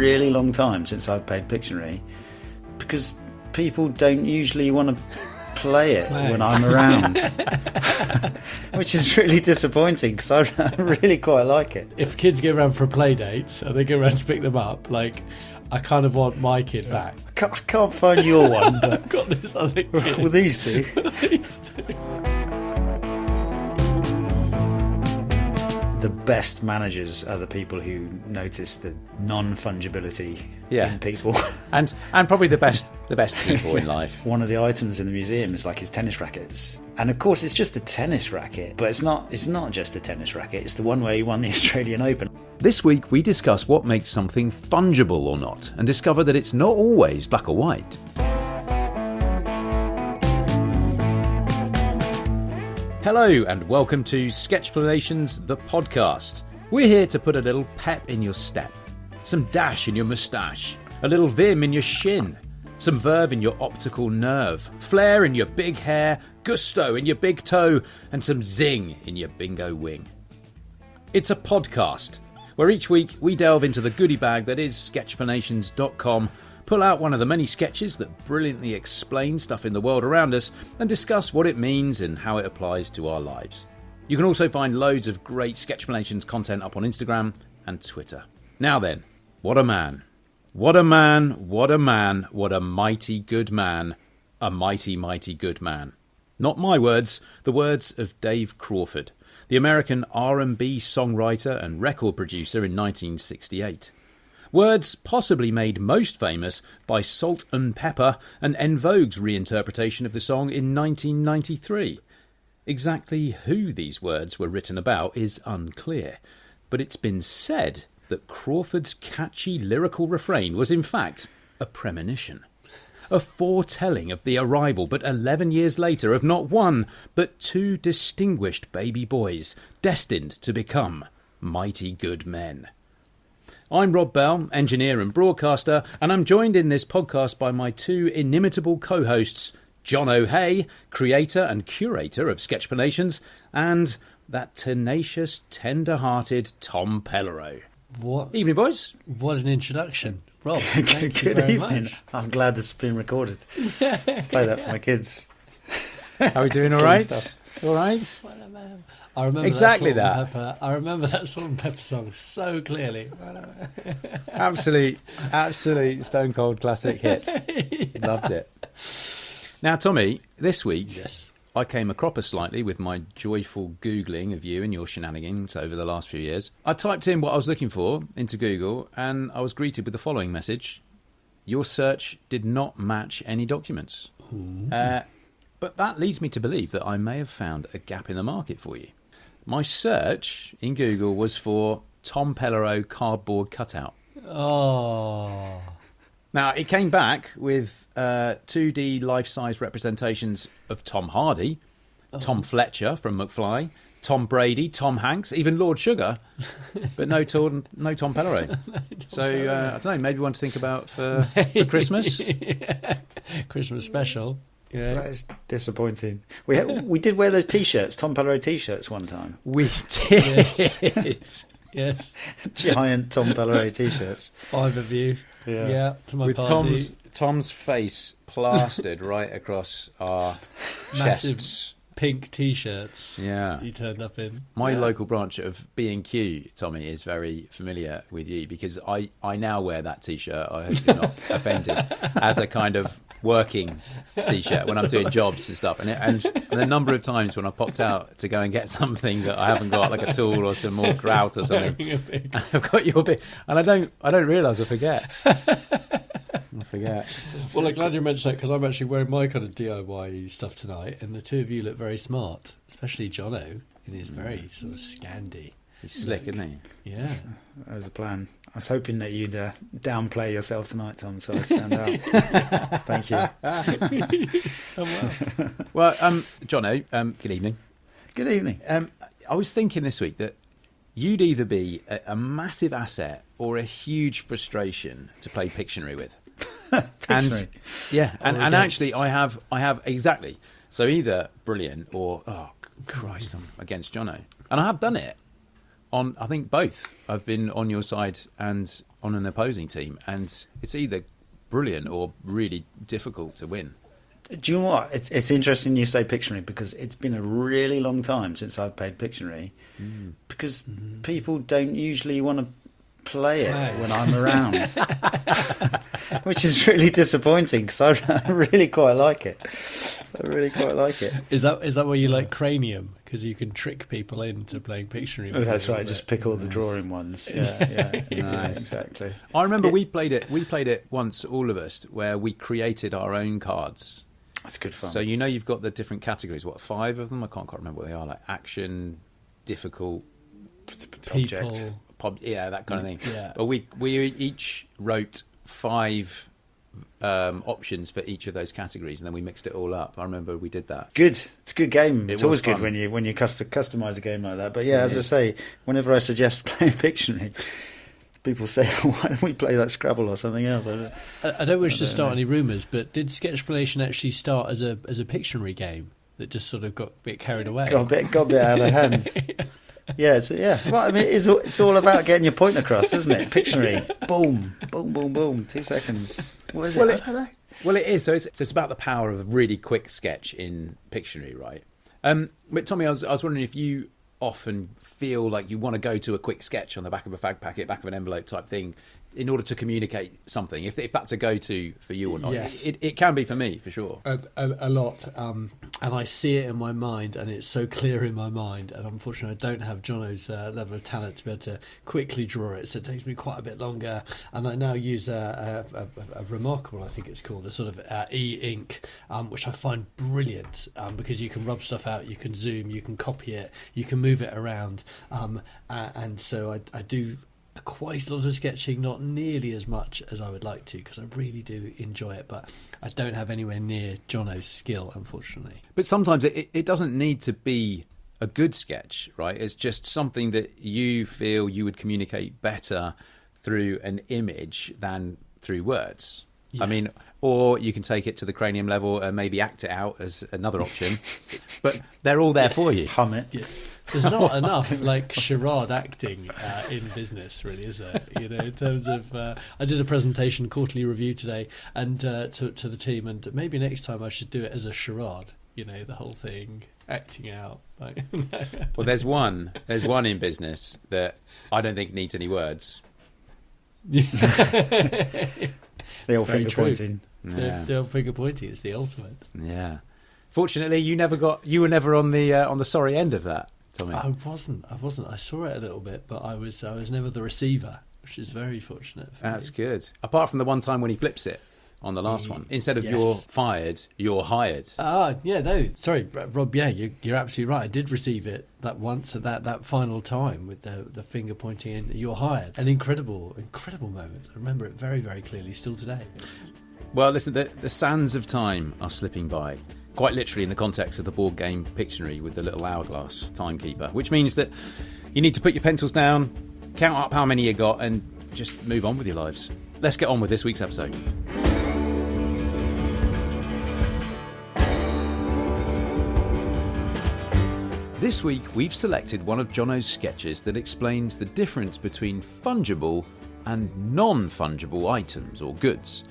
really long time since I've played Pictionary, because people don't usually want to play it when I'm around, which is really disappointing because I really quite like it. If kids get around for a play date and they get around to pick them up, like, I kind of want my kid back. I can't find your one, but I've got this other kid. Well, these do. These do. The best managers are the people who notice the non-fungibility in people. And probably the best people in life. One of the items in the museum is like his tennis rackets. And of course it's just a tennis racket, but it's not just a tennis racket, it's the one where he won the Australian Open. This week we discuss what makes something fungible or not, and discover that it's not always black or white. Hello and welcome to Sketchplanations, the podcast. We're here to put a little pep in your step, some dash in your moustache, a little vim in your shin, some verve in your optical nerve, flair in your big hair, gusto in your big toe, and some zing in your bingo wing. It's a podcast where each week we delve into the goodie bag that is sketchplanations.com, pull out one of the many sketches that brilliantly explain stuff in the world around us, and discuss what it means and how it applies to our lives. You can also find loads of great Sketchplanations content up on Instagram and Twitter. Now then, what a man. What a man, what a man, what a mighty good man. A mighty, mighty good man. Not my words, the words of Dave Crawford, the American R&B songwriter and record producer in 1968. Words possibly made most famous by Salt and Pepper and En Vogue's reinterpretation of the song in 1993. Exactly who these words were written about is unclear, but it's been said that Crawford's catchy lyrical refrain was in fact a premonition, a foretelling of the arrival but 11 years later of not one but two distinguished baby boys destined to become mighty good men. I'm Rob Bell, engineer and broadcaster, and I'm joined in this podcast by my two inimitable co-hosts, John O'Hay, creator and curator of Sketchplanations, and that tenacious, tender-hearted Tom Pellerow. What? Evening, boys. What an introduction. Rob, Good evening. much. I'm glad this has been recorded. Play that for my kids. How are we doing? All Silly right? stuff. All right? What a man. I remember Exactly that. Salt and Pepper. I remember that Salt and Pepper song so clearly. Absolute stone cold classic hit. Yeah. Loved it. Now, Tommy, this week Yes. I came a cropper slightly with my joyful Googling of you and your shenanigans over the last few years. I typed in what I was looking for into Google and I was greeted with the following message. Your search did not match any documents. But that leads me to believe that I may have found a gap in the market for you. My search in Google was for Tom Pellerow cardboard cutout. Oh. Now, it came back with 2D life-size representations of Tom Hardy, Tom Fletcher from McFly, Tom Brady, Tom Hanks, even Lord Sugar, but no Tom Pellerow. So, I don't know, maybe one to think about for Christmas. Yeah. Christmas special. Yeah. That is disappointing. We did wear those T-shirts, Tom Pellerow T-shirts one time. We did. Yes. Giant Tom Pellerow T-shirts. 5 of you. Yeah. To my With party. Tom's face plastered right across our Massive chests. pink T-shirts. Yeah. You turned up in. My local branch of B&Q, Tommy, is very familiar with you because I now wear that T-shirt, I hope you're not offended, as a kind of working T-shirt when I'm doing jobs and stuff. And the number of times when I popped out to go and get something that I haven't got, like a tool or some more grout or something, I've got your bit, and I don't realise I forget. Well, I'm glad you mentioned that because I'm actually wearing my kind of DIY stuff tonight, and the two of you look very smart, especially Jono in his very sort of Scandi. He's slick, isn't he? Yeah. That was a plan. I was hoping that you'd downplay yourself tonight, Tom, so I'd stand out. Thank you. Well, Jono, good evening. Good evening. I was thinking this week that you'd either be a massive asset or a huge frustration to play Pictionary with. Pictionary. And actually I have exactly. So either brilliant or, oh, Christ, I'm against Jono. And I have done it on, I think, both. I've been on your side and on an opposing team, and it's either brilliant or really difficult to win. Do you know what? It's interesting you say Pictionary, because it's been a really long time since I've played Pictionary, because people don't usually want to play it when I'm around, which is really disappointing, because I really quite like it. I really quite like it. Is that why you like Cranium? Because you can trick people into playing Pictionary. Oh, that's right. Just pick all the drawing ones. Yeah. Nice. Exactly. I remember we played it once, all of us, where we created our own cards. That's good fun. So you've got the different categories. What, 5 of them? I can't quite remember what they are. Like action, difficult, People. that kind of thing. Yeah. But we each wrote 5 options for each of those categories, and then we mixed it all up. I remember we did that. Good. It's a good game. It's always fun. good when you customize a game like that. But yeah, as I say, whenever I suggest playing Pictionary, people say, "Why don't we play like Scrabble or something else?" I don't wish to start any rumours, but did Sketchplanation actually start as a Pictionary game that just sort of got a bit carried away? Got a bit out of hand. Yeah. Well, I mean, it's all about getting your point across, isn't it? Pictionary, boom, boom, boom, boom. 2 seconds. What is it? I don't know. Well, it is. So it's about the power of a really quick sketch in Pictionary, right? But Tommy, I was wondering if you often feel like you want to go to a quick sketch on the back of a fag packet, back of an envelope type thing, in order to communicate something. If that's a go-to for you or not. Yes. It can be for me, for sure. A lot. And I see it in my mind, and it's so clear in my mind. And unfortunately, I don't have Jono's level of talent to be able to quickly draw it, so it takes me quite a bit longer. And I now use a Remarkable, I think it's called, a sort of e-ink, which I find brilliant, because you can rub stuff out, you can zoom, you can copy it, you can move it around. And so I do quite a lot of sketching, not nearly as much as I would like to, because I really do enjoy it, but I don't have anywhere near Jono's skill, unfortunately. But sometimes it doesn't need to be a good sketch, right? It's just something that you feel you would communicate better through an image than through words. Yeah. I mean, or you can take it to the Cranium level and maybe act it out as another option. But they're all there for you. Hum it. Yes. There's not enough like charade acting in business, really, is there? You know, in terms of, I did a presentation, quarterly review today, and to the team, and maybe next time I should do it as a charade. You know, the whole thing, acting out. Like, well, there's one in business that I don't think needs any words. The old finger pointing. Yeah. The old finger pointing is the ultimate. Yeah. Fortunately, you were never on the sorry end of that, Tommy. I wasn't. I saw it a little bit, but I was never the receiver, which is very fortunate. That's good. Apart from the one time when he flips it on the last one, instead of you're fired, you're hired. Yeah, no, sorry, Rob. Yeah, you're absolutely right. I did receive it that once at that final time with the finger pointing in. You're hired. An incredible moment. I remember it very, very clearly still today. Well, listen, the sands of time are slipping by. Quite literally in the context of the board game Pictionary with the little hourglass timekeeper, which means that you need to put your pencils down, count up how many you got, and just move on with your lives. Let's get on with this week's episode. This week, we've selected one of Jono's sketches that explains the difference between fungible and non-fungible items or goods.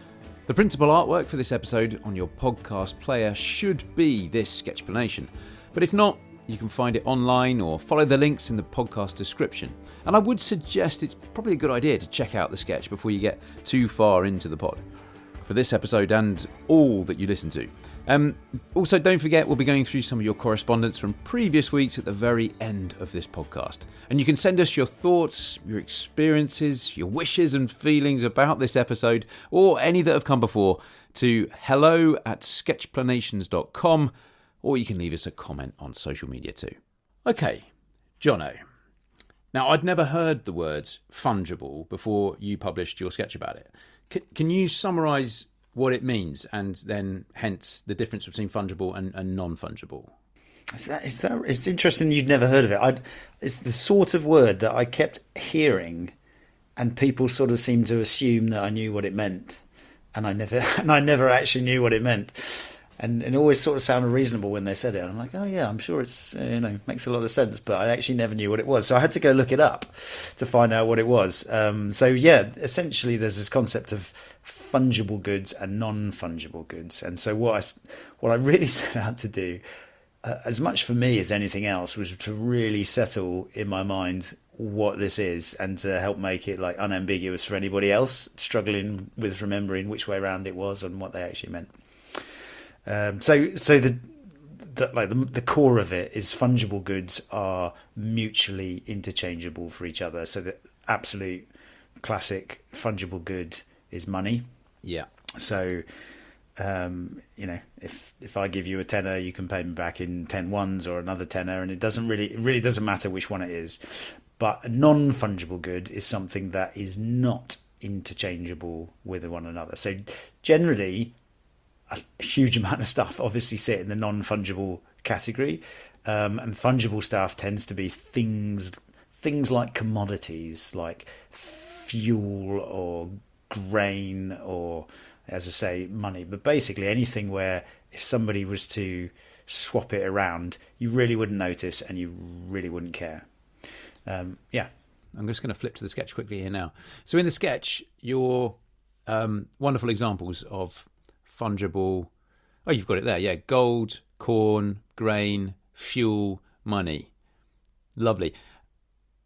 The printable artwork for this episode on your podcast player should be this sketchplanation, but if not, you can find it online or follow the links in the podcast description. And I would suggest it's probably a good idea to check out the sketch before you get too far into the pod for this episode and all that you listen to. Also, don't forget, we'll be going through some of your correspondence from previous weeks at the very end of this podcast. And you can send us your thoughts, your experiences, your wishes and feelings about this episode, or any that have come before, to hello@sketchplanations.com, or you can leave us a comment on social media too. Okay, Jono. Now, I'd never heard the word fungible before you published your sketch about it. Can you summarise what it means, and then hence the difference between fungible and non-fungible? It's interesting you'd never heard of it. It's the sort of word that I kept hearing, and people sort of seemed to assume that I knew what it meant, and I never actually knew what it meant. And it always sort of sounded reasonable when they said it. I'm like, oh yeah, I'm sure it's makes a lot of sense, but I actually never knew what it was, so I had to go look it up to find out what it was. So yeah, essentially there's this concept of fungible goods and non-fungible goods, and so what I really set out to do, as much for me as anything else, was to really settle in my mind what this is, and to help make it like unambiguous for anybody else struggling with remembering which way around it was and what they actually meant. So the core of it is fungible goods are mutually interchangeable for each other. So the absolute classic fungible good is money. Yeah. So if I give you a tenner, you can pay me back in 10 ones or another tenner, and it really doesn't matter which one it is. But a non-fungible good is something that is not interchangeable with one another. So generally, a huge amount of stuff obviously sit in the non-fungible category, and fungible stuff tends to be things like commodities, like fuel or grain, or, as I say, money. But basically anything where if somebody was to swap it around, you really wouldn't notice and you really wouldn't care. Yeah. I'm just going to flip to the sketch quickly here now. So in the sketch, your wonderful examples of fungible... Oh, you've got it there. Yeah, gold, corn, grain, fuel, money. Lovely.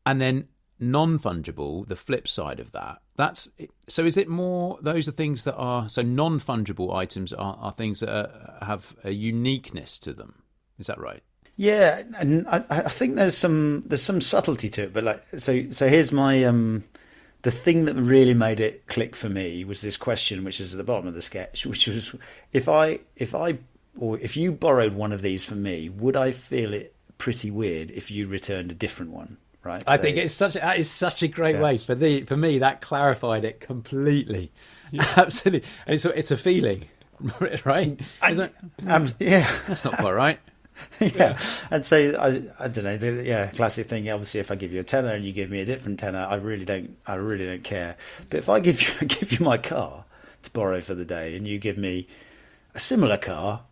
And then non-fungible, the flip side of that. So is it more, those are things that are... So non-fungible items are things that have a uniqueness to them. Is that right? Yeah, and I think there's some subtlety to it, but so here's my the thing that really made it click for me was this question, which is at the bottom of the sketch, which was if you borrowed one of these from me, would I feel it pretty weird if you returned a different one? Right. I think that is such a great way for me. That clarified it completely. Yeah. Absolutely, and it's a feeling, right? Yeah, that's not quite right. Yeah, and so I don't know. Classic thing. Obviously, if I give you a tenner and you give me a different tenner, I really don't care. But if I give you my car to borrow for the day, and you give me a similar car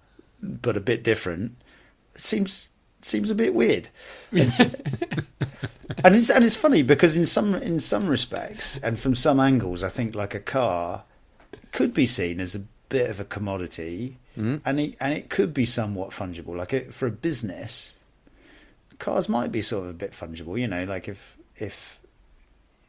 but a bit different, it seems a bit weird. And it's funny because in some respects and from some angles, I think like a car could be seen as a bit of a commodity. And it could be somewhat fungible. Like for a business, cars might be sort of a bit fungible. Like if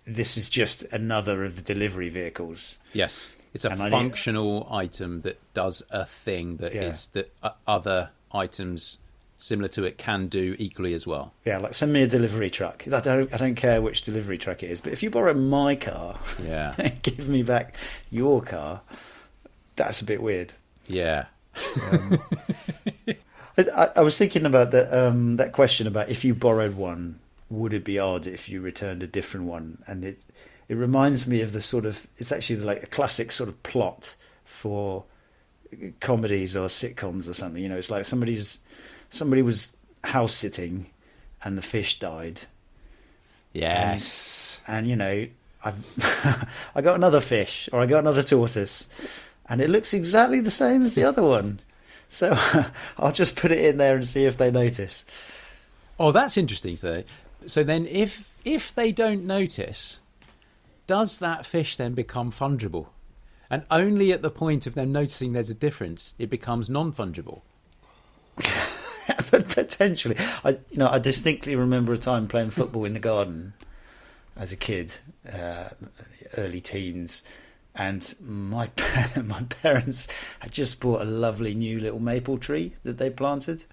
this is just another of the delivery vehicles. Yes, it's a functional item that does a thing that other items similar to it can do equally as well. Yeah, like send me a delivery truck. I don't care which delivery truck it is, but if you borrow my car, and give me back your car, that's a bit weird. Yeah. I was thinking about that question about if you borrowed one, would it be odd if you returned a different one? And it reminds me of the sort of, it's actually like a classic sort of plot for comedies or sitcoms or something. It's like somebody was house sitting and the fish died. Yes. And I got another fish, or I got another tortoise, and it looks exactly the same as the other one. So I'll just put it in there and see if they notice. Oh, that's interesting. So then if they don't notice, does that fish then become fungible? And only at the point of them noticing there's a difference, it becomes non-fungible. Potentially. I distinctly remember a time playing football in the garden as a kid, early teens. And my parents had just bought a lovely new little maple tree that they planted.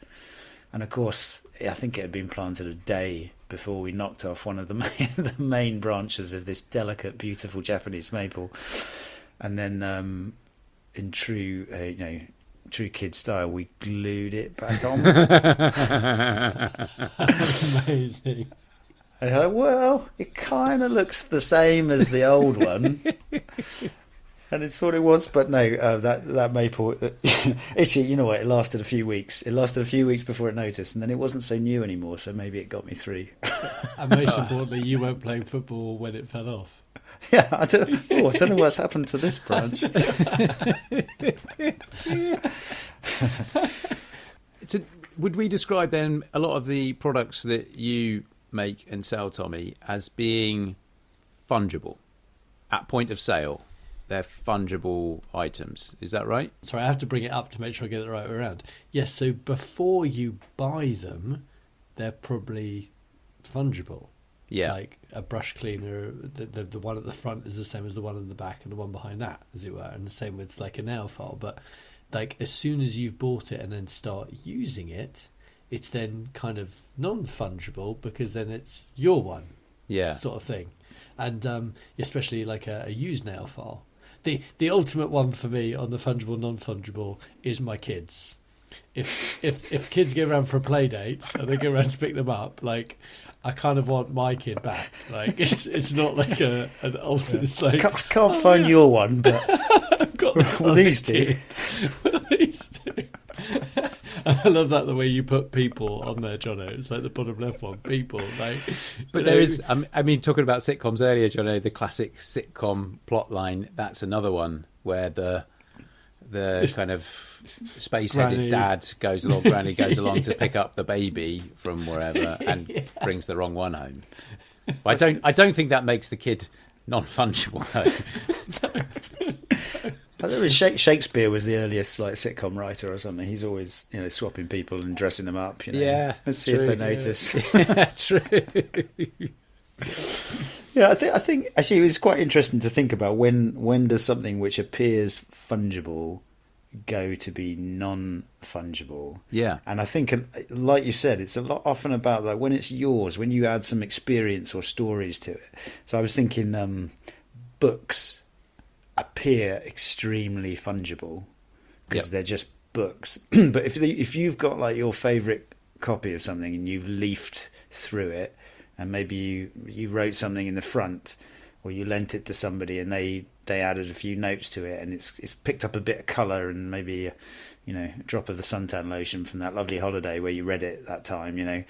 And of course, I think it had been planted a day before we knocked off one of the main branches of this delicate, beautiful Japanese maple. And then, in true kid style, we glued it back on. Amazing. And I'm like, well, it kind of looks the same as the old one. And it's what it was, but no, that maple, actually, you know what, it lasted a few weeks. It lasted a few weeks before it noticed, and then it wasn't so new anymore, so maybe it got me through. And most importantly, you weren't playing football when it fell off. Yeah, I don't know what's happened to this branch. So would we describe then a lot of the products that you make and sell, Tommy, as being fungible at point of sale? They're fungible items. Is that right? Sorry, I have to bring it up to make sure I get it the right way around. Yes, so before you buy them, they're probably fungible. Yeah. Like a brush cleaner, the one at the front is the same as the one in the back and the one behind that, as it were. And the same with like a nail file. But like as soon as you've bought it and then start using it, it's then kind of non-fungible because then it's your one. Yeah. Sort of thing. And especially like a used nail file. The ultimate one for me on the fungible, non-fungible is my kids. If kids get around for a play date and they go around to pick them up, like I kind of want my kid back. Like it's not like an ultimate. It's like I can't find your one, but I've got this well, these do. These do. I love that the way you put people on there, Jono. It's like the bottom left one, people. Like, but there is, I mean, talking about sitcoms earlier, Jono, the classic sitcom plot line. That's another one where the kind of space-headed dad goes along, granny goes along to pick up the baby from wherever and brings the wrong one home. I don't think that makes the kid non-fungible though. Shakespeare was the earliest like sitcom writer or something. He's always swapping people and dressing them up. Yeah, let's see if they notice. Yeah, true. Yeah, I think actually it was quite interesting to think about when does something which appears fungible go to be non-fungible. Yeah, and I think, like you said, it's a lot often about like when it's yours, when you add some experience or stories to it. So I was thinking, books appear extremely fungible because they're just books. But if you've got like your favourite copy of something and you've leafed through it, and maybe you wrote something in the front, or you lent it to somebody and they added a few notes to it, and it's picked up a bit of colour and maybe a drop of the suntan lotion from that lovely holiday where you read it that time.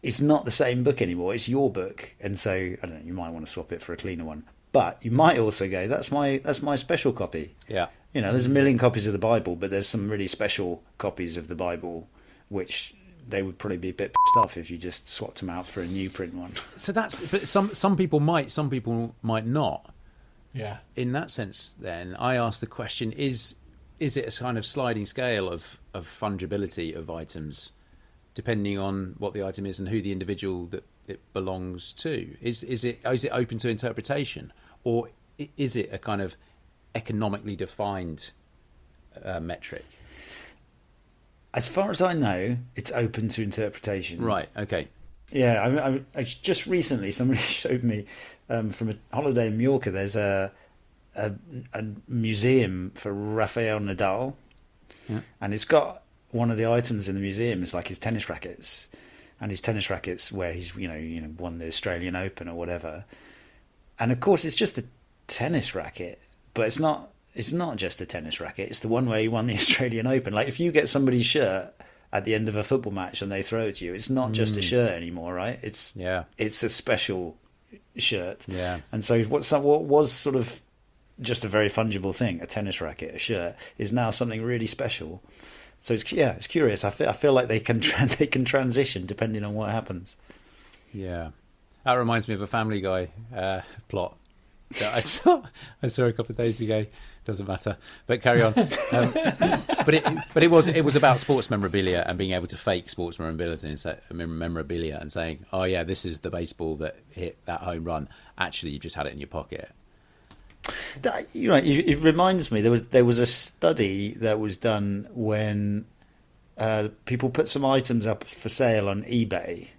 It's not the same book anymore. It's your book, and so I don't know. You might want to swap it for a cleaner one. But you might also go, that's my special copy. Yeah. There's a million copies of the Bible, but there's some really special copies of the Bible, which they would probably be a bit pissed off if you just swapped them out for a new print one. So but some people might, some people might not. Yeah. In that sense, then, I ask the question, is it a kind of sliding scale of fungibility of items, depending on what the item is and who the individual that it belongs to? Is it open to interpretation, or is it a kind of economically defined metric? As far as I know, it's open to interpretation. Right. Okay. Yeah. I just recently somebody showed me from a holiday in Mallorca. There's a museum for Rafael Nadal, and it's got one of the items in the museum is like his tennis rackets. And his tennis rackets, where he's won the Australian Open or whatever, and of course it's just a tennis racket, but it's not just a tennis racket. It's the one where he won the Australian Open. Like if you get somebody's shirt at the end of a football match and they throw it to you, it's not just a shirt anymore, right? It's a special shirt. Yeah. And so what was sort of just a very fungible thing, a tennis racket, a shirt, is now something really special. So it's curious. I feel like they can transition depending on what happens. Yeah, that reminds me of a Family Guy plot that I saw a couple of days ago. Doesn't matter, but carry on. But it was about sports memorabilia and being able to fake sports memorabilia and saying, oh yeah, this is the baseball that hit that home run. Actually, you just had it in your pocket. It reminds me there was a study that was done when people put some items up for sale on eBay,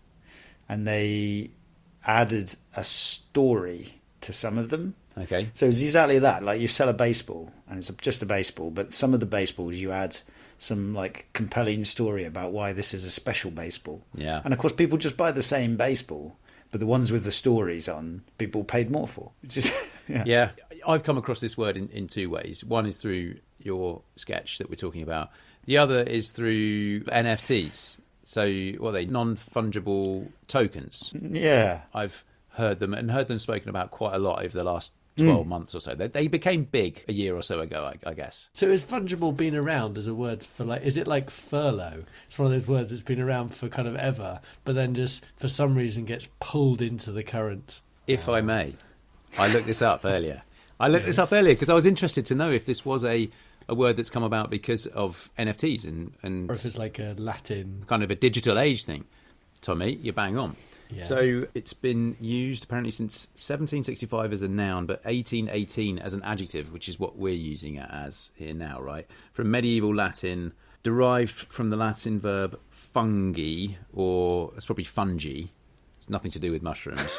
and they added a story to some of them. Okay. So it's exactly that. Like you sell a baseball, and it's just a baseball, but some of the baseballs you add some like compelling story about why this is a special baseball. Yeah. And of course, people just buy the same baseball, but the ones with the stories on, people paid more for. Just yeah. I've come across this word in two ways. One is through your sketch that we're talking about. The other is through NFTs. So what are they? Non-fungible tokens. Yeah. I've heard them spoken about quite a lot over the last 12 months or so. They became big a year or so ago, I guess. So has fungible been around as a word for, like, is it like furlough? It's one of those words that's been around for kind of ever, but then just for some reason gets pulled into the current. If I may, I looked this up earlier. This up earlier because I was interested to know if this was a word that's come about because of NFTs and Or if it's like a Latin... kind of a digital age thing. Tommy, you're bang on. Yeah. So it's been used apparently since 1765 as a noun, but 1818 as an adjective, which is what we're using it as here now, right? From medieval Latin, derived from the Latin verb fungi, or it's probably fungi. It's nothing to do with mushrooms.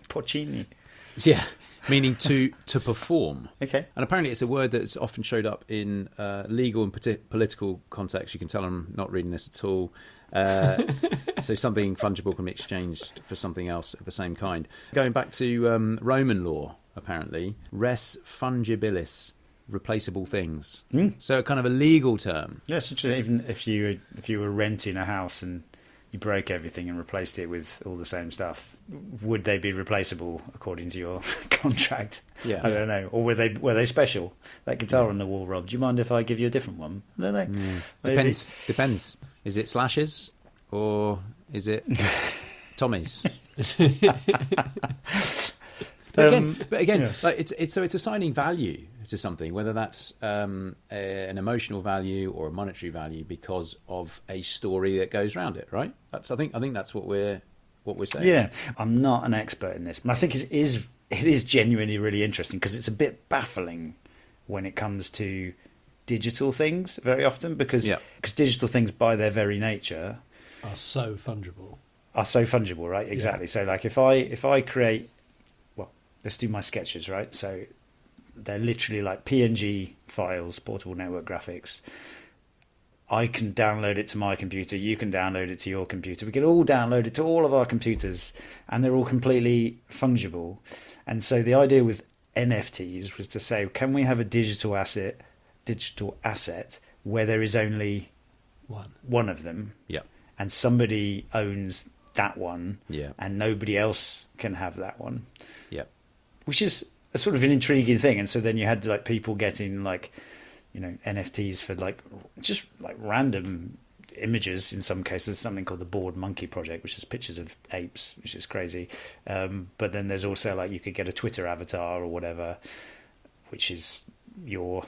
Porcini. Yeah, meaning to perform. Okay. And apparently it's a word that's often showed up in legal and political contexts. You can tell I'm not reading this at all. So something fungible can be exchanged for something else of the same kind. Going back to Roman law, apparently, res fungibilis, replaceable things. So kind of a legal term. Yes, even if you were renting a house and you broke everything and replaced it with all the same stuff, would they be replaceable according to your contract? Yeah. I don't know. Or were they special? That guitar on the wall, Rob, do you mind if I give you a different one? I don't know. Depends. Is it Slash's or is it Tommy's? But again, yeah. like it's assigning value to something, whether that's an emotional value or a monetary value because of a story that goes around it, right? I think that's what we're saying. Yeah, I'm not an expert in this, and I think it is genuinely really interesting because it's a bit baffling when it comes to digital things very often because digital things by their very nature Are so fungible, right? Exactly. Yeah. So like if I create, well, let's do my sketches, right? So they're literally like PNG files, portable network graphics. I can download it to my computer, you can download it to your computer, we can all download it to all of our computers, and they're all completely fungible. And so the idea with NFTs was to say, can we have a digital asset where there is only one of them, and somebody owns that one, and nobody else can have that one, which is a sort of an intriguing thing. And so then you had like people getting like, you know, NFTs for like just like random images. In some cases, something called the Bored Monkey Project, which is pictures of apes, which is crazy. But then there's also like you could get a Twitter avatar or whatever, which is yours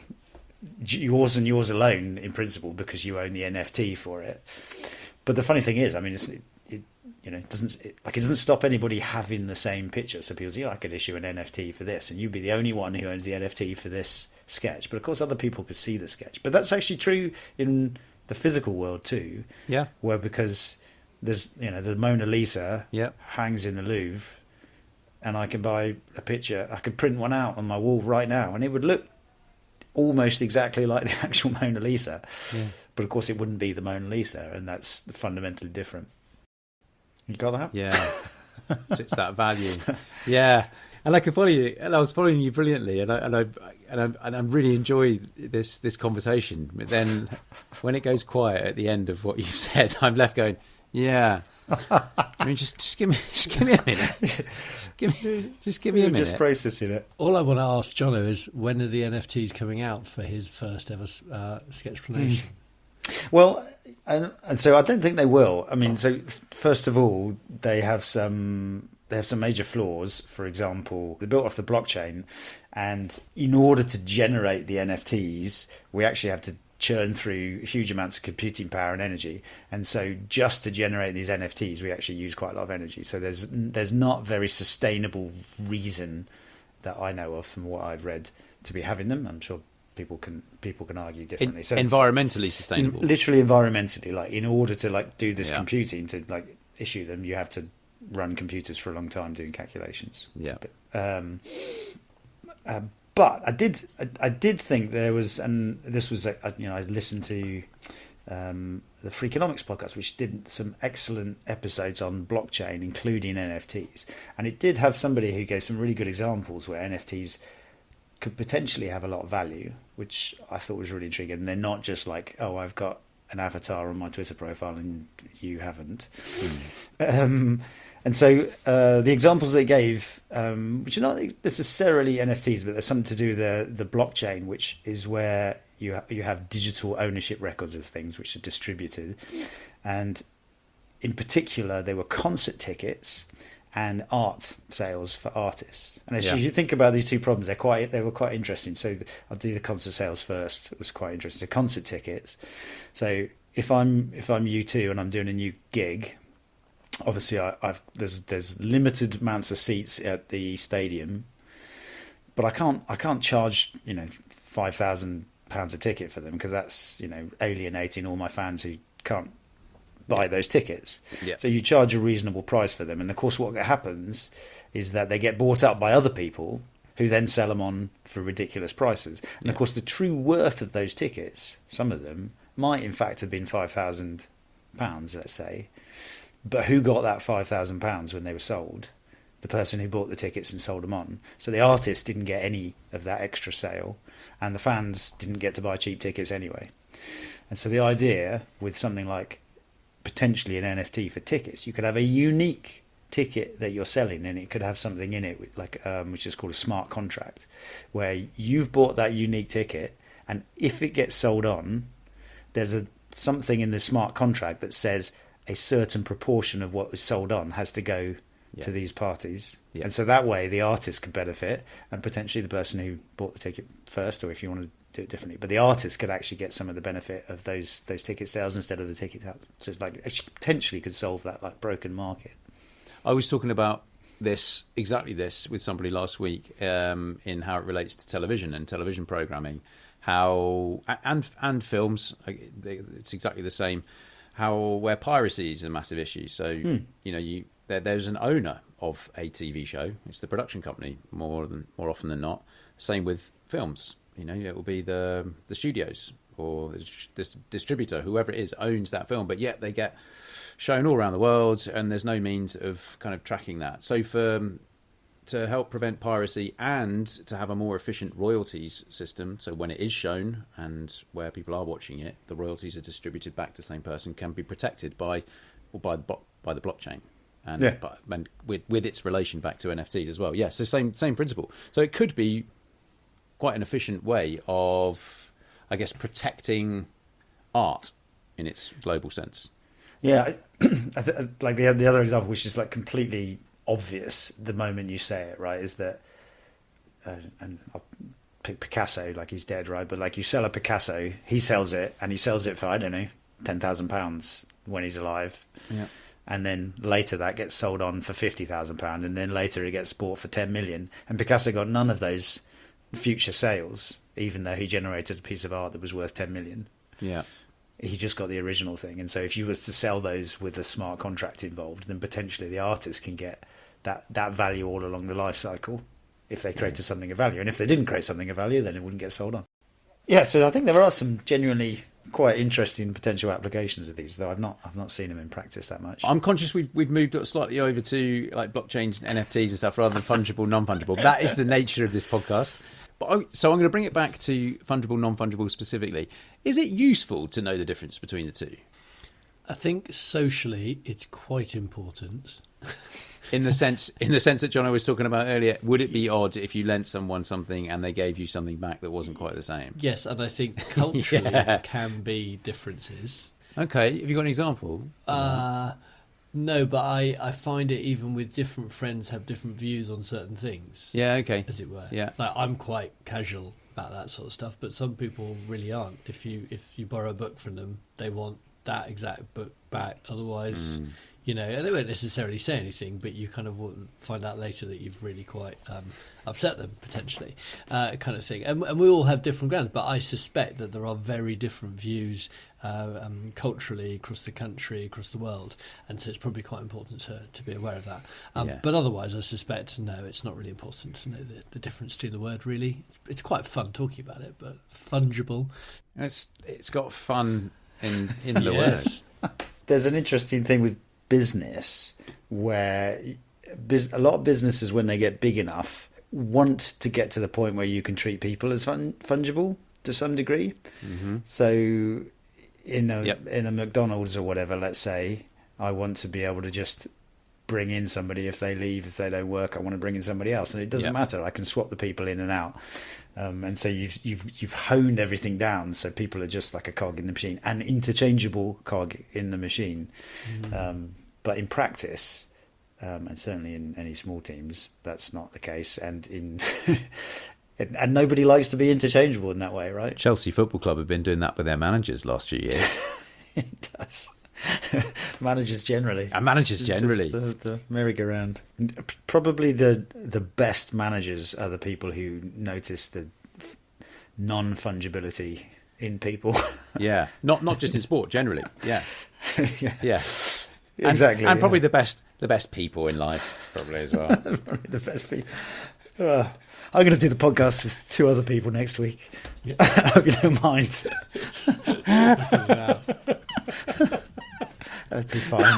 and yours alone in principle because you own the NFT for it. But the funny thing is, I mean, it doesn't stop anybody having the same picture. So people say, I could issue an NFT for this, and you'd be the only one who owns the NFT for this sketch. But of course, other people could see the sketch. But that's actually true in the physical world too. Yeah. Where because there's the Mona Lisa hangs in the Louvre, and I can buy a picture. I could print one out on my wall right now, and it would look almost exactly like the actual Mona Lisa. Yeah. But of course, it wouldn't be the Mona Lisa, and that's fundamentally different. You got that? Yeah. It's that value. Yeah. And I can follow you, and I was following you brilliantly, and I really enjoy this conversation. But then, when it goes quiet at the end of what you've said, I'm left going, yeah. I mean, just give me a minute. Just give me a minute. Just processing it. All I want to ask Jono is, when are the NFTs coming out for his first ever Sketchplanation? Well, and so I don't think they will. I mean, so first of all, they have some major flaws. For example, they're built off the blockchain, and in order to generate the NFTs, we actually have to churn through huge amounts of computing power and energy. And so just to generate these NFTs, we actually use quite a lot of energy. So there's not very sustainable reason that I know of from what I've read to be having them. I'm sure people can argue differently. So environmentally sustainable. Literally environmentally, like in order to like do this computing, to like issue them, you have to run computers for a long time doing calculations. Yeah. But I did think there was, and this was, I listened to the Freakonomics podcast, which did some excellent episodes on blockchain, including NFTs, and it did have somebody who gave some really good examples where NFTs could potentially have a lot of value, which I thought was really intriguing. They're not just like, oh, I've got an avatar on my Twitter profile and you haven't. And so the examples they gave, which are not necessarily NFTs, but there's something to do with the blockchain, which is where you have digital ownership records of things which are distributed. And in particular, they were concert tickets and art sales for artists. And actually, if you think about these two problems, they were quite interesting. So I'll do the concert sales first. It was quite interesting. So concert tickets. So if I'm U2 and I'm doing a new gig, obviously there's limited amounts of seats at the stadium, but I can't charge £5,000 a ticket for them, because that's alienating all my fans who can't buy those tickets. Yeah. So you charge a reasonable price for them, and of course what happens is that they get bought up by other people who then sell them on for ridiculous prices. And of course the true worth of those tickets, some of them might in fact have been £5,000, let's say, but who got that £5,000 when they were sold? The person who bought the tickets and sold them on. So the artist didn't get any of that extra sale, and the fans didn't get to buy cheap tickets anyway. And so the idea with something like potentially an NFT for tickets, you could have a unique ticket that you're selling, and it could have something in it like which is called a smart contract, where you've bought that unique ticket, and if it gets sold on, there's something in the smart contract that says a certain proportion of what was sold on has to go to these parties. Yeah. And so that way the artist could benefit, and potentially the person who bought the ticket first, or if you want to do it differently, but the artist could actually get some of the benefit of those ticket sales instead of the ticket up. So it's like it potentially could solve that like broken market. I was talking about exactly this with somebody last week in how it relates to television and television programming, how and films. It's exactly the same. Where piracy is a massive issue. So there's an owner of a TV show. It's the production company more often than not. Same with films. It will be the studios or the distributor, whoever it is, owns that film, but yet they get shown all around the world, and there's no means of kind of tracking that. So to help prevent piracy and to have a more efficient royalties system, so when it is shown and where people are watching it, the royalties are distributed back to the same person, can be protected by the blockchain, and with its relation back to NFTs as well. Yeah, so same principle. So it could be quite an efficient way of, I guess, protecting art in its global sense. Yeah, like the other example, which is like completely obvious the moment you say it, right, is that and I'll pick Picasso, like he's dead, right, but like you sell a Picasso, he sells it, and he sells it for, I don't know, £10,000 when he's alive, and then later that gets sold on for £50,000, and then later it gets bought for 10 million, and Picasso got none of those future sales, even though he generated a piece of art that was worth 10 million. He just got the original thing. And so if you was to sell those with a smart contract involved, then potentially the artist can get that value all along the life cycle if they created something of value. And if they didn't create something of value, then it wouldn't get sold on. Yeah, so I think there are some genuinely quite interesting potential applications of these, though I've not seen them in practice that much. I'm conscious we've moved slightly over to like blockchains and NFTs and stuff rather than fungible, non-fungible. That is the nature of this podcast. So I'm going to bring it back to fungible, non-fungible specifically. Is it useful to know the difference between the two? I think socially it's quite important. In the sense that Jono was talking about earlier, would it be odd if you lent someone something and they gave you something back that wasn't quite the same? Yes, and I think culturally there can be differences. Okay, have you got an example? No, but I find it even with different friends have different views on certain things. Yeah, okay. As it were. Yeah. Like I'm quite casual about that sort of stuff, but some people really aren't. If you borrow a book from them, they want that exact book back. Otherwise, and they won't necessarily say anything, but you kind of will find out later that you've really quite upset them, potentially, kind of thing. And we all have different grounds, but I suspect that there are very different views culturally across the country, across the world, and so it's probably quite important to be aware of that. But otherwise, I suspect, no, it's not really important to know the difference between the word, really. It's quite fun talking about it, but fungible. It's got fun in the word. There's an interesting thing with business where a lot of businesses, when they get big enough, want to get to the point where you can treat people as fungible to some degree. So in a McDonald's or whatever, let's say, I want to be able to just bring in somebody. If they leave, if they don't work, I want to bring in somebody else, and it doesn't matter. I can swap the people in and out. And so you've honed everything down, so people are just like a cog in the machine, an interchangeable cog in the machine. But in practice, and certainly in any small teams, that's not the case. And and nobody likes to be interchangeable in that way, right? Chelsea Football Club have been doing that with their managers last few years. It does. Managers generally. And managers generally. The merry-go-round. Probably the best managers are the people who notice the non-fungibility in people. Yeah. Not just in sport, generally. Yeah. Yeah. Exactly. And probably the best people in life, probably as well. Probably the best people. I'm going to do the podcast with 2 other people next week. Yeah. I hope you don't mind. That'd be fine.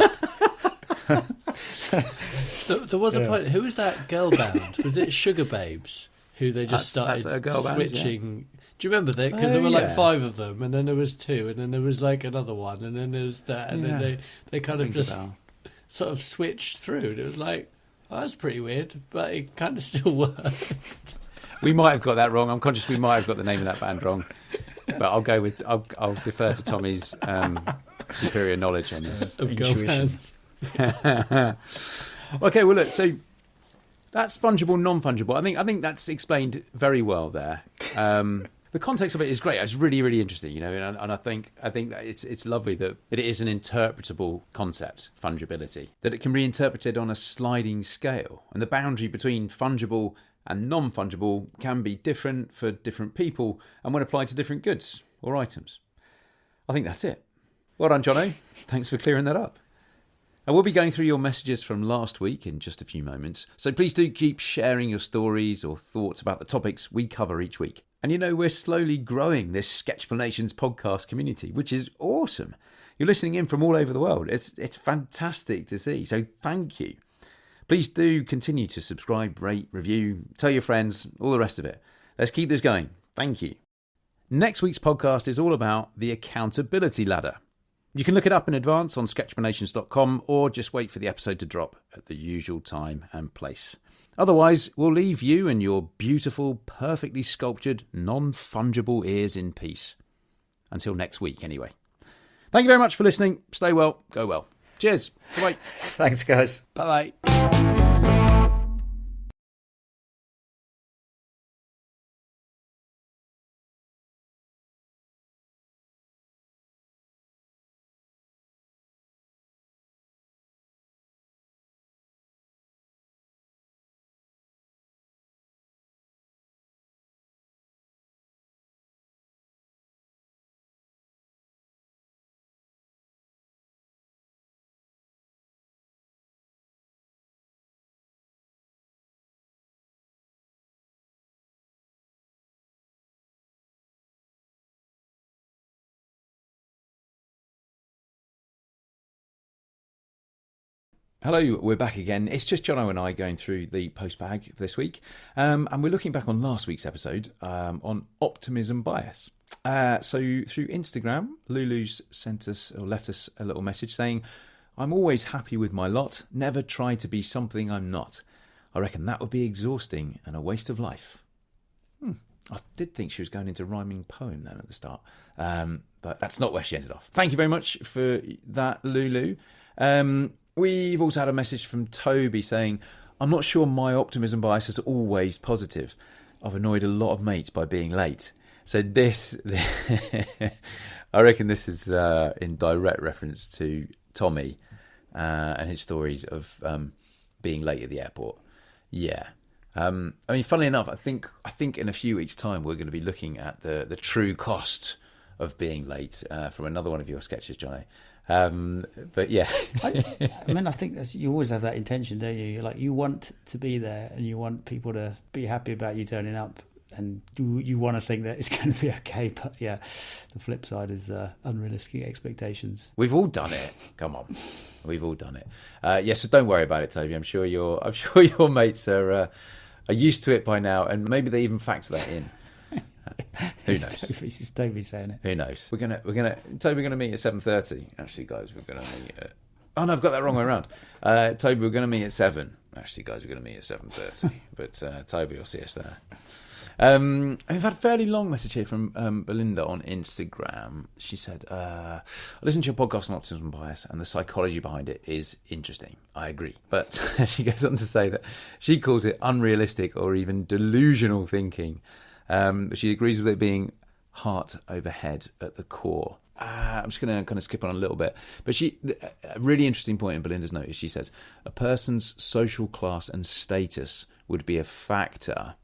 There was a point. Who was that girl band? Was it Sugar Babes? Who they just started switching. Band, yeah. Do you remember that? Because there were like 5 of them, and then there was 2, and then there was like another one, and then there was that, and then they kind of just sort of switched through. And it was like, oh, that's pretty weird, but it kind of still worked. We might have got that wrong. I'm conscious we might have got the name of that band wrong, but I'll defer to Tommy's superior knowledge on this. Of girl bands. Okay, well look, so that's fungible, non-fungible. I think that's explained very well there. The context of it is great. It's really, really interesting, you know, and I think that it's lovely that it is an interpretable concept, fungibility, that it can be interpreted on a sliding scale, and the boundary between fungible and non-fungible can be different for different people and when applied to different goods or items. I think that's it. Well done, Jono. Thanks for clearing that up. And we'll be going through your messages from last week in just a few moments. So please do keep sharing your stories or thoughts about the topics we cover each week. And you know, we're slowly growing this Sketchplanations podcast community, which is awesome. You're listening in from all over the world. It's fantastic to see. So thank you. Please do continue to subscribe, rate, review, tell your friends, all the rest of it. Let's keep this going. Thank you. Next week's podcast is all about the accountability ladder. You can look it up in advance on sketchplanations.com or just wait for the episode to drop at the usual time and place. Otherwise, we'll leave you and your beautiful, perfectly sculptured, non-fungible ears in peace. Until next week, anyway. Thank you very much for listening. Stay well, go well. Cheers. Bye-bye. Thanks, guys. Bye-bye. Hello, we're back again. It's just Jono and I going through the postbag this week. And we're looking back on last week's episode on optimism bias. So through Instagram, Lulu's left us a little message saying, I'm always happy with my lot, never try to be something I'm not. I reckon that would be exhausting and a waste of life. I did think she was going into rhyming poem then at the start. But that's not where she ended off. Thank you very much for that, Lulu. We've also had a message from Toby saying, I'm not sure my optimism bias is always positive. I've annoyed a lot of mates by being late. So this, I reckon this is in direct reference to Tommy and his stories of being late at the airport. Yeah. I mean, funnily enough, I think in a few weeks' time we're going to be looking at the true cost of being late from another one of your sketches, Johnny. But yeah, I mean, I think you always have that intention, don't you? You're like, you want to be there, and you want people to be happy about you turning up, and you want to think that it's going to be okay. But yeah, the flip side is unrealistic expectations. We've all done it. Come on, we've all done it. Yeah, so don't worry about it, Toby. I'm sure your mates are used to it by now, and maybe they even factor that in. Who knows? It's Toby saying it. Who knows? We're gonna meet at 7:30. Actually, guys, we're gonna meet at Oh no, I've got that wrong way around. Toby, we're going to meet at 7. Actually, guys, we're going to meet at 7:30. But Toby will see us there. I've had a fairly long message here from Belinda on Instagram. She said, I listened to your podcast on optimism bias and the psychology behind it is interesting. I agree. But she goes on to say that she calls it unrealistic or even delusional thinking. But she agrees with it being heart over head at the core. I'm just going to kind of skip on a little bit. But a really interesting point in Belinda's note is she says, a person's social class and status would be a factor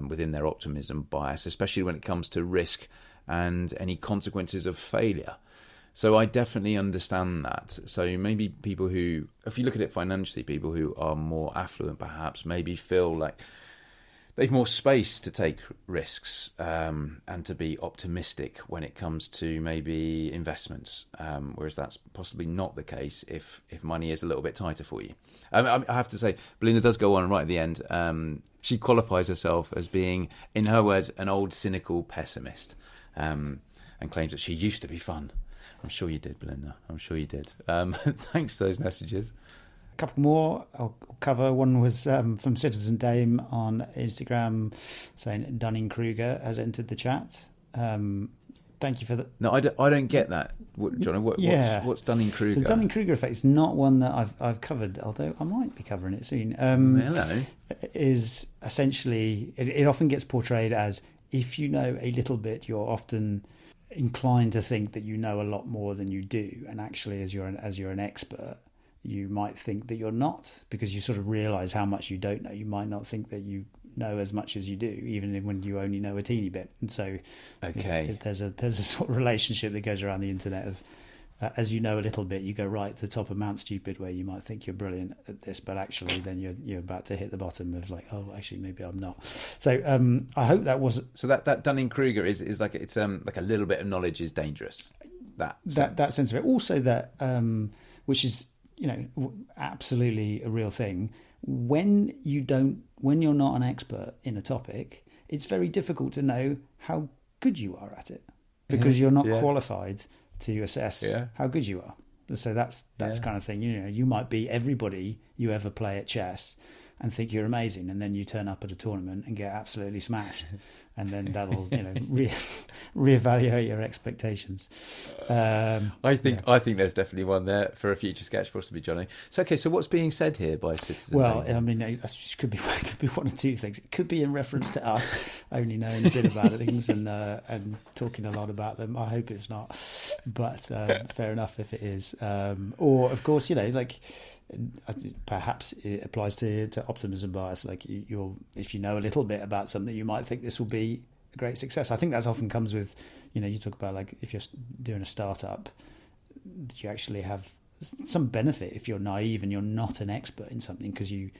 within their optimism bias, especially when it comes to risk and any consequences of failure. So I definitely understand that. So maybe people who, if you look at it financially, people who are more affluent perhaps maybe feel like they've more space to take risks and to be optimistic when it comes to maybe investments, whereas that's possibly not the case if money is a little bit tighter for you. I have to say, Belinda does go on right at the end. She qualifies herself as being, in her words, an old cynical pessimist, and claims that she used to be fun. I'm sure you did, Belinda. I'm sure you did. Thanks for those messages. A couple more I'll cover. One was from Citizen Dame on Instagram saying Dunning-Kruger has entered the chat. Thank you for that. No, I don't get that, John. What's Dunning-Kruger? So the Dunning-Kruger effect is not one that I've covered, although I might be covering it soon. Hello. Is essentially, it often gets portrayed as if you know a little bit, you're often inclined to think that you know a lot more than you do, and actually, as you're an expert, you might think that you're not, because you sort of realise how much you don't know. You might not think that you know as much as you do, even when you only know a teeny bit. And so there's a sort of relationship that goes around the internet of as you know a little bit, you go right to the top of Mount Stupid, where you might think you're brilliant at this, but actually then you're about to hit the bottom of like, oh, actually maybe I'm not. So I hope that was that Dunning-Kruger is like it's like a little bit of knowledge is dangerous. That sense of it. Also that which is absolutely a real thing. When you're not an expert in a topic, it's very difficult to know how good you are at it, because you're not qualified to assess how good you are. So that's kind of thing. You might be everybody you ever play at chess and think you're amazing, and then you turn up at a tournament and get absolutely smashed, and then that'll reevaluate your expectations. I think there's definitely one there for a future sketch possibly, Johnny. So what's being said here by Citizen? Well, I mean, it could be one or two things. It could be in reference to us only knowing a bit about things and talking a lot about them. I hope it's not, but fair enough if it is. Or of course, perhaps it applies to optimism bias. Like if you know a little bit about something, you might think this will be a great success. I think that's often comes with, you talk about like if you're doing a startup, you actually have some benefit if you're naive and you're not an expert in something, because you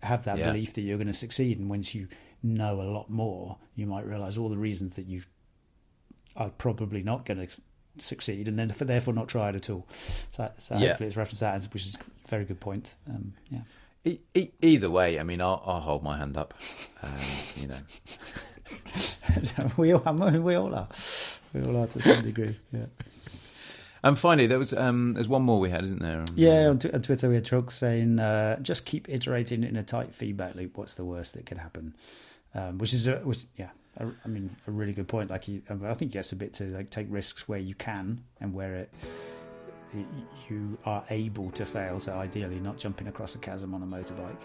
have that belief that you're going to succeed. And once you know a lot more, you might realize all the reasons that you are probably not going to succeed, and then therefore not try it at all. So hopefully it's referenced that, which is a very good point. Either way, I mean, I'll hold my hand up. we all are to some degree. Yeah. And finally, there's one more we had, isn't there? On Twitter we had Trug saying, just keep iterating in a tight feedback loop. What's the worst that could happen? Which is a really good point. Like I think he gets a bit to like take risks where you can and where you are able to fail. So ideally, not jumping across a chasm on a motorbike.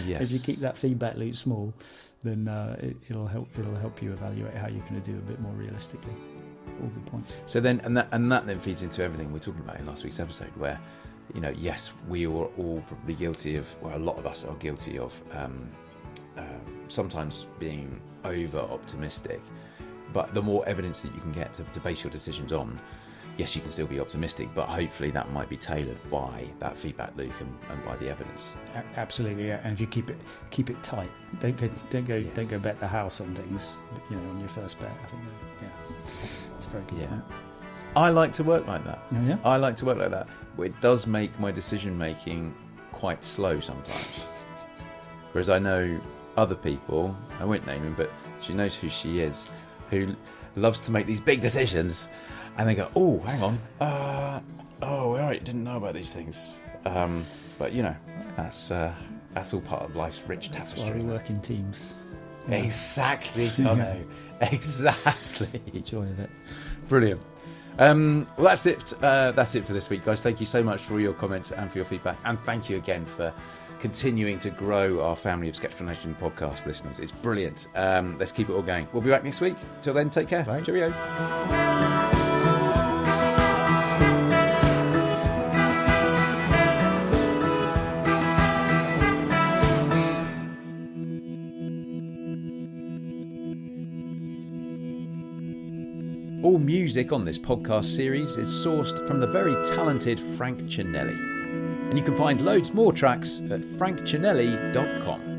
Yes. If you keep that feedback loop small, then it'll help you evaluate how you're going to do a bit more realistically. All good points. So then, and that then feeds into everything we're talking about in last week's episode, where yes, we were all probably guilty of. Well, a lot of us are guilty of. Sometimes being over optimistic, but the more evidence that you can get to base your decisions on, yes, you can still be optimistic, but hopefully that might be tailored by that feedback loop and by the evidence. Absolutely, yeah. And if you keep it tight, don't go bet the house on things. On your first bet. I think it's a very good point. I like to work like that. Oh, yeah? I like to work like that. It does make my decision making quite slow sometimes. Whereas I know other people, I won't name him, but she knows who she is, who loves to make these big decisions, and they go, oh, hang on, oh, right, didn't know about these things. But you know, that's all part of life's rich That's tapestry. why we work in teams. Exactly, Jono. Exactly. Joy of it. Brilliant. Well, that's it. That's it for this week, guys. Thank you so much for all your comments and for your feedback, and thank you again for continuing to grow our family of Sketchplanation podcast listeners. It's brilliant. Let's keep it all going. We'll be back next week. Till then, take care. Bye. Cheerio. All music on this podcast series is sourced from the very talented Frank Cinelli. And you can find loads more tracks at frankcinelli.com.